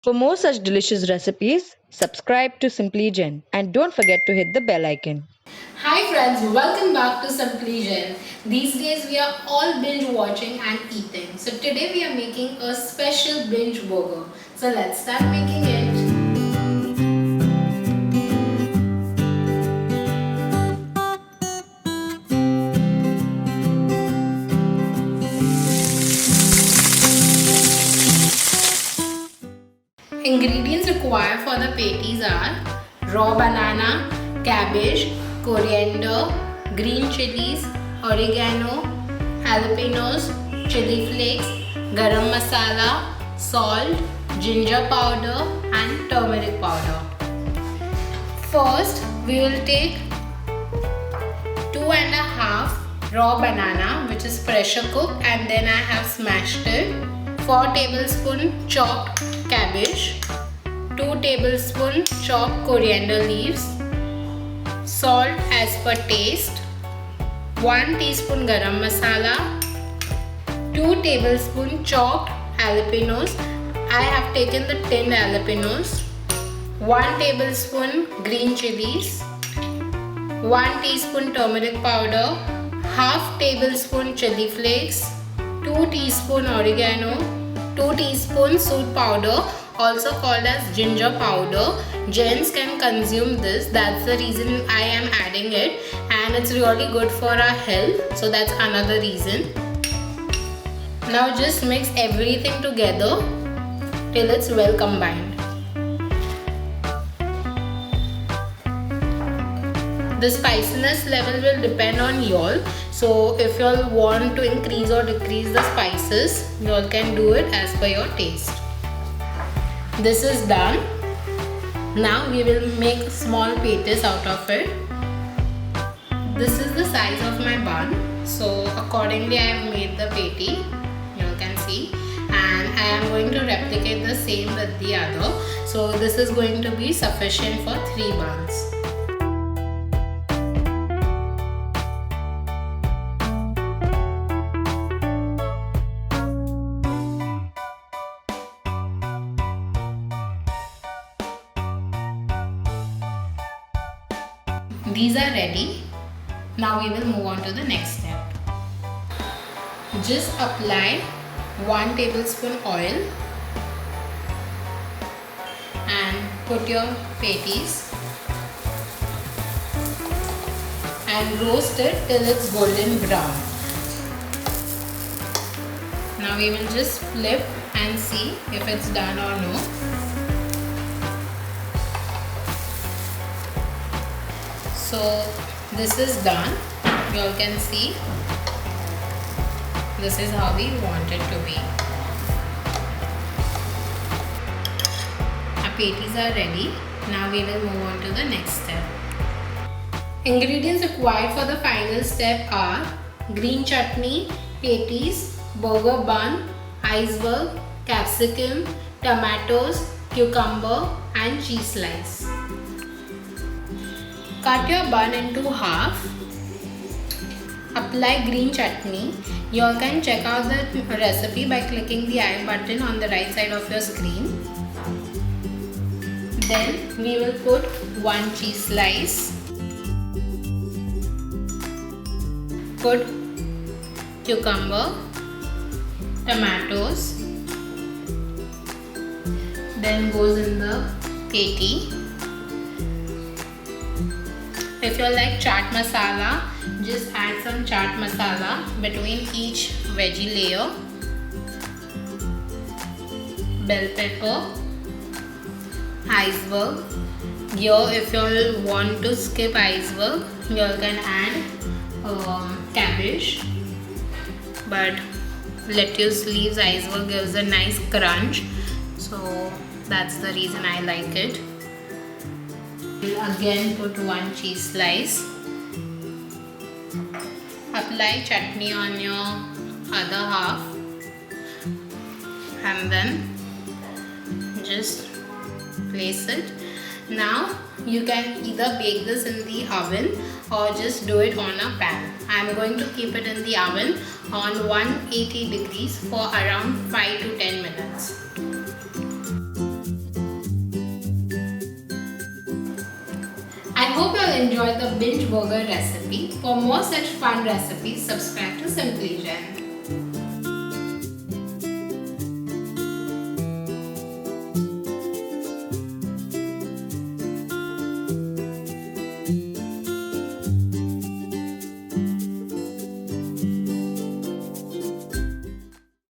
For more such delicious recipes, subscribe to Simply Jain and don't forget to hit the bell icon. Hi friends, welcome back to Simply Jain. These days we are all binge watching and eating. So today we are making a special binge burger. So let's start making it. Ingredients required for the patties are raw banana, cabbage, coriander, green chilies, oregano, jalapenos, chili flakes, garam masala, salt, ginger powder and turmeric powder. First, we will take 2.5 raw banana which is pressure cooked and then I have smashed it. 4 tablespoon chopped cabbage, 2 tablespoon chopped coriander leaves, salt as per taste, 1 teaspoon garam masala, 2 tablespoon chopped jalapenos. I have taken the tinned jalapenos, 1 tablespoon green chillies, 1 teaspoon turmeric powder, half tablespoon chili flakes, 2 teaspoon oregano, 2 teaspoon soot powder, also called as ginger powder. Gents can consume this, that's the reason I am adding it, and it's really good for our health, so that's another reason. Now just mix everything together till it's well combined. The spiciness level will depend on y'all. So if y'all want to increase or decrease the spices, y'all can do it as per your taste. This is done. Now we will make small patties out of it. This is the size of my bun. So accordingly I have made the patty. You can see. And I am going to replicate the same with the other. So this is going to be sufficient for 3 buns. These are ready. Now we will move on to the next step. Just apply 1 tablespoon oil and put your patties and roast it till it's golden brown. Now we will just flip and see if it's done or no. So this is done. You all can see this is how we want it to be. Our patties are ready. Now we will move on to the next step. Ingredients required for the final step are green chutney, patties, burger bun, iceberg, capsicum, tomatoes, cucumber and cheese slice. Cut your bun into half. Apply green chutney. You all can check out the recipe by clicking the I button on the right side of your screen. Then we will put 1 cheese slice. Put cucumber, tomatoes. Then goes in the patty. If you like chaat masala, just add some chaat masala between each veggie layer. Bell pepper, iceberg. Here if you all want to skip iceberg, you all can add cabbage. But lettuce leaves iceberg gives a nice crunch. So that's the reason I like it. We'll again put 1 cheese slice. Apply chutney on your other half and then just place it. Now you can either bake this in the oven or just do it on a pan. I am going to keep it in the oven on 180 degrees for around 5 to 10 minutes. hope you all enjoyed the binge burger recipe. For more such fun recipes, subscribe to Simply Jain.